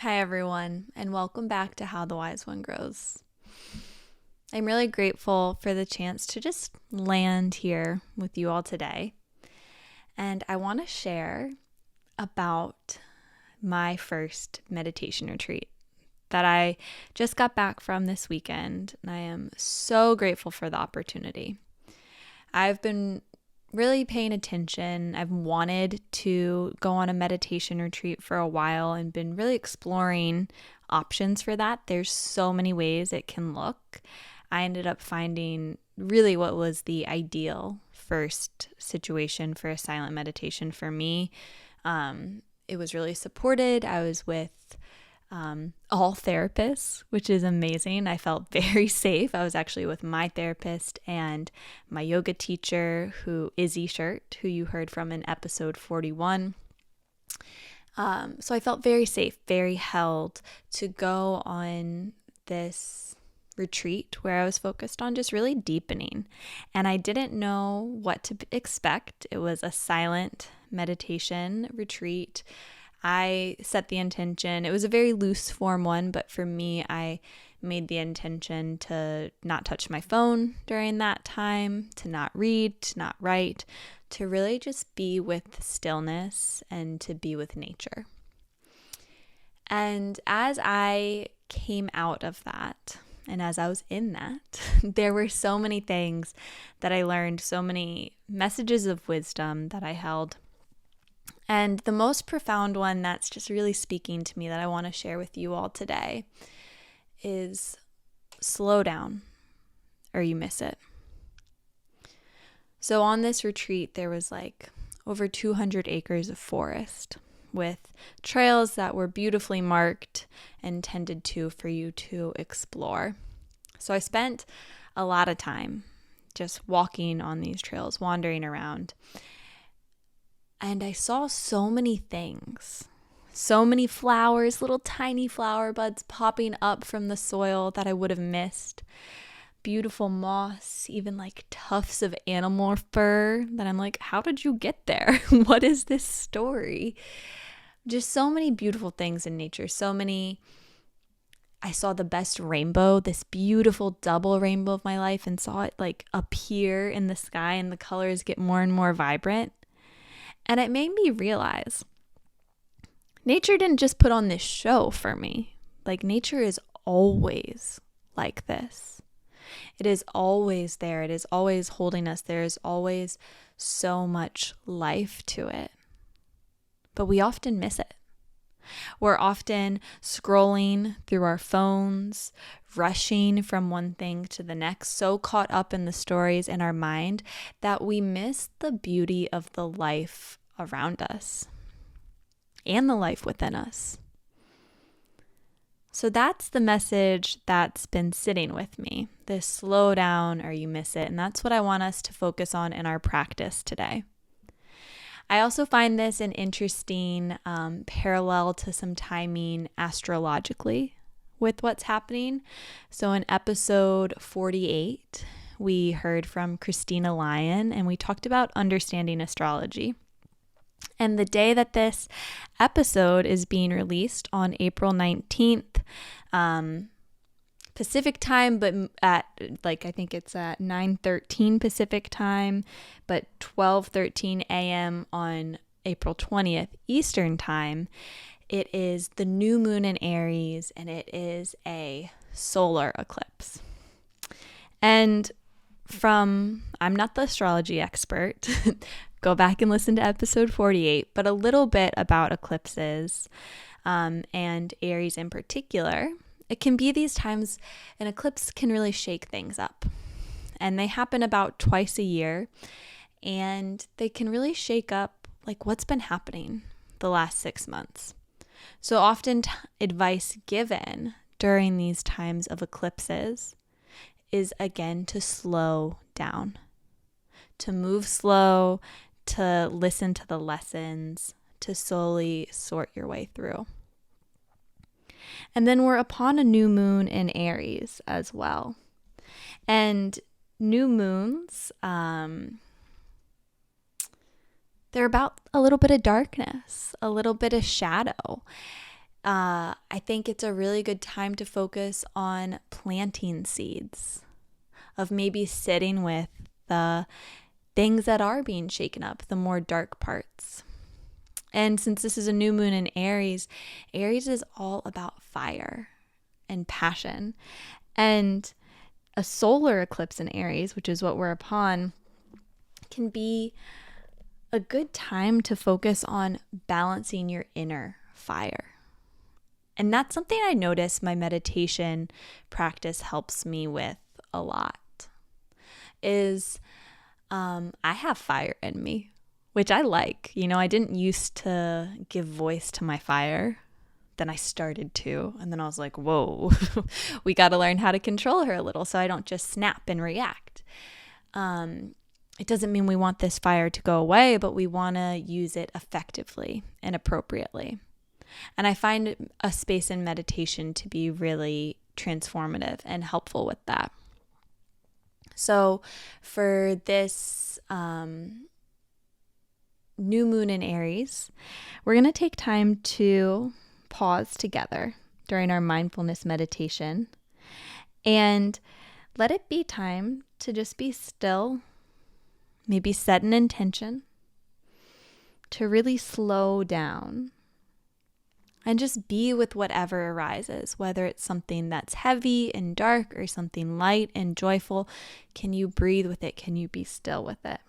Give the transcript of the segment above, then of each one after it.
Hi, everyone, and welcome back to How the Wise One Grows. I'm really grateful for the chance to just land here with you all today. And I want to share about my first meditation retreat that I just got back from this weekend, and I am so grateful for the opportunity. I've been really paying attention. I've wanted to go on a meditation retreat for a while and been really exploring options for that. There's so many ways it can look. I ended up finding really what was the ideal first situation for a silent meditation for me. It was really supported. I was with all therapists, which is amazing. I felt very safe. I was actually with my therapist and my yoga teacher, who Izzy Shirt, who you heard from in episode 41. So I felt very safe, very held to go on this retreat where I was focused on just really deepening. And I didn't know what to expect. It was a silent meditation retreat. I set the intention. It was a very loose form one, but for me, I made the intention to not touch my phone during that time, to not read, to not write, to really just be with stillness and to be with nature. And as I came out of that, and as I was in that, there were so many things that I learned, so many messages of wisdom that I held. And the most profound one that's just really speaking to me that I want to share with you all today is slow down or you miss it. So on this retreat, there was like over 200 acres of forest with trails that were beautifully marked and tended to for you to explore. So I spent a lot of time just walking on these trails, wandering around. And I saw so many things, so many flowers, little tiny flower buds popping up from the soil that I would have missed. Beautiful moss, even like tufts of animal fur that I'm like, how did you get there? What is this story? Just so many beautiful things in nature. I saw the best rainbow, this beautiful double rainbow of my life, and saw it like appear in the sky and the colors get more and more vibrant. And it made me realize nature didn't just put on this show for me. Like nature is always like this. It is always there. It is always holding us. There is always so much life to it. But we often miss it. We're often scrolling through our phones, rushing from one thing to the next, so caught up in the stories in our mind that we miss the beauty of the life around us and the life within us. So that's the message that's been sitting with me, this slow down or you miss it. And that's what I want us to focus on in our practice today. I also find this an interesting parallel to some timing astrologically with what's happening. So in episode 48, we heard from Christina Lyon and we talked about understanding astrology. And the day that this episode is being released on April 19th, Pacific time, but at I think it's at 9:13 Pacific time, but 12:13 a.m. on April 20th Eastern time. It is the new moon in Aries, and it is a solar eclipse. And I'm not the astrology expert. Go back and listen to episode 48, but a little bit about eclipses and Aries in particular. It can be these times an eclipse can really shake things up. And they happen about twice a year. And they can really shake up like what's been happening the last 6 months. So often advice given during these times of eclipses is again to slow down, to move slow, to listen to the lessons, to slowly sort your way through. And then we're upon a new moon in Aries as well. And new moons, they're about a little bit of darkness, a little bit of shadow. I think it's a really good time to focus on planting seeds, of maybe sitting with the things that are being shaken up, the more dark parts. And since this is a new moon in Aries, Aries is all about fire and passion. And a solar eclipse in Aries, which is what we're upon, can be a good time to focus on balancing your inner fire. And that's something I notice my meditation practice helps me with a lot. I have fire in me, which I like. I didn't used to give voice to my fire. Then I started to, and then I was like, whoa, we got to learn how to control her a little so I don't just snap and react. It doesn't mean we want this fire to go away, but we want to use it effectively and appropriately. And I find a space in meditation to be really transformative and helpful with that. So for this new moon in Aries, we're going to take time to pause together during our mindfulness meditation and let it be time to just be still, maybe set an intention to really slow down and just be with whatever arises, whether it's something that's heavy and dark or something light and joyful. Can you breathe with it? Can you be still with it?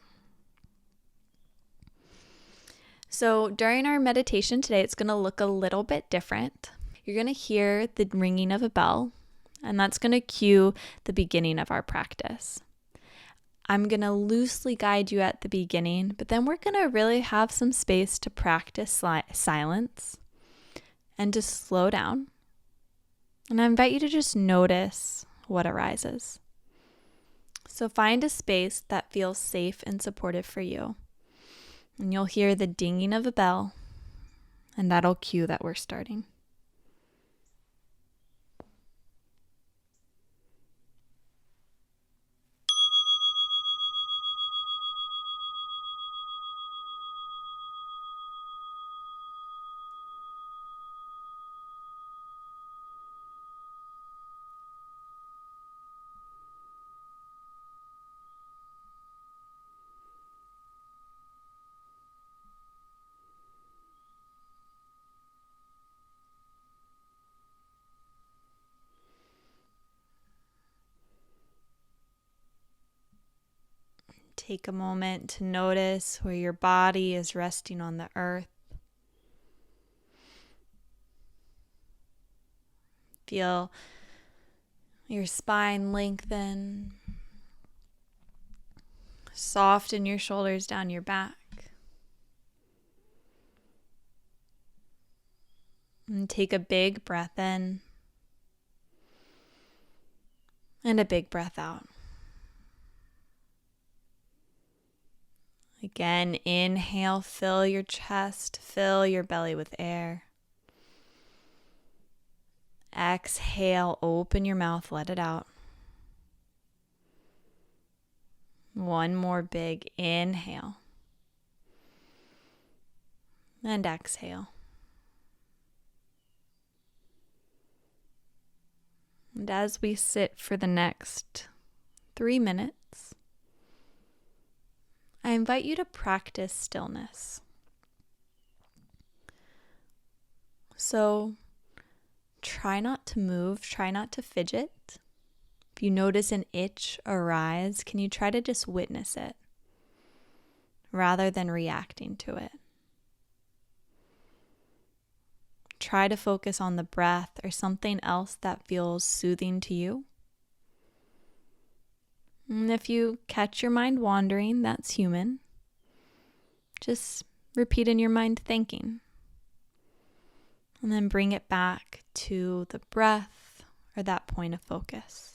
So during our meditation today, it's going to look a little bit different. You're going to hear the ringing of a bell, and that's going to cue the beginning of our practice. I'm going to loosely guide you at the beginning, but then we're going to really have some space to practice silence and to slow down. And I invite you to just notice what arises. So find a space that feels safe and supportive for you. And you'll hear the dinging of a bell, and that'll cue that we're starting. Take a moment to notice where your body is resting on the earth. Feel your spine lengthen. Soften your shoulders down your back. And take a big breath in and a big breath out. Again, inhale, fill your chest, fill your belly with air. Exhale, open your mouth, let it out. One more big inhale. And exhale. And as we sit for the next 3 minutes, I invite you to practice stillness. So try not to move, try not to fidget. If you notice an itch arise, can you try to just witness it rather than reacting to it? Try to focus on the breath or something else that feels soothing to you. And if you catch your mind wandering, that's human. Just repeat in your mind thinking. And then bring it back to the breath or that point of focus.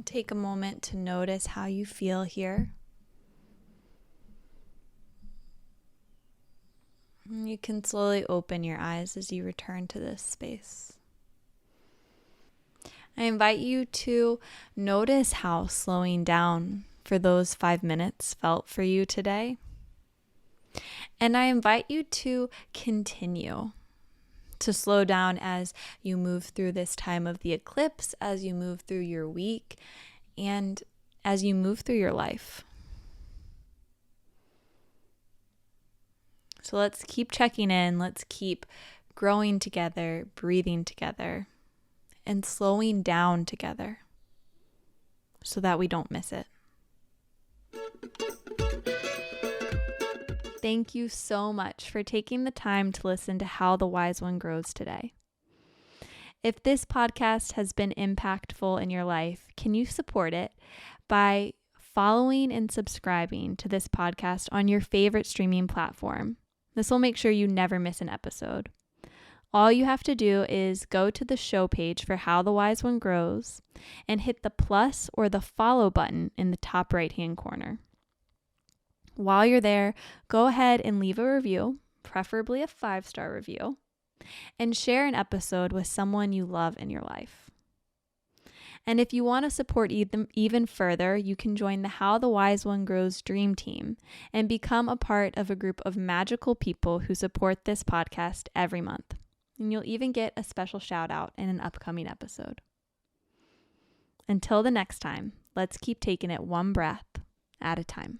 Take a moment to notice how you feel here. You can slowly open your eyes as you return to this space. I invite you to notice how slowing down for those 5 minutes felt for you today. And I invite you to continue to slow down as you move through this time of the eclipse, as you move through your week, and as you move through your life. So let's keep checking in. Let's keep growing together, breathing together, and slowing down together so that we don't miss it. Thank you so much for taking the time to listen to How the Wise One Grows today. If this podcast has been impactful in your life, can you support it by following and subscribing to this podcast on your favorite streaming platform? This will make sure you never miss an episode. All you have to do is go to the show page for How the Wise One Grows and hit the plus or the follow button in the top right-hand corner. While you're there, go ahead and leave a review, preferably a 5-star review, and share an episode with someone you love in your life. And if you want to support even further, you can join the How the Wise One Grows Dream Team and become a part of a group of magical people who support this podcast every month. And you'll even get a special shout out in an upcoming episode. Until the next time, let's keep taking it one breath at a time.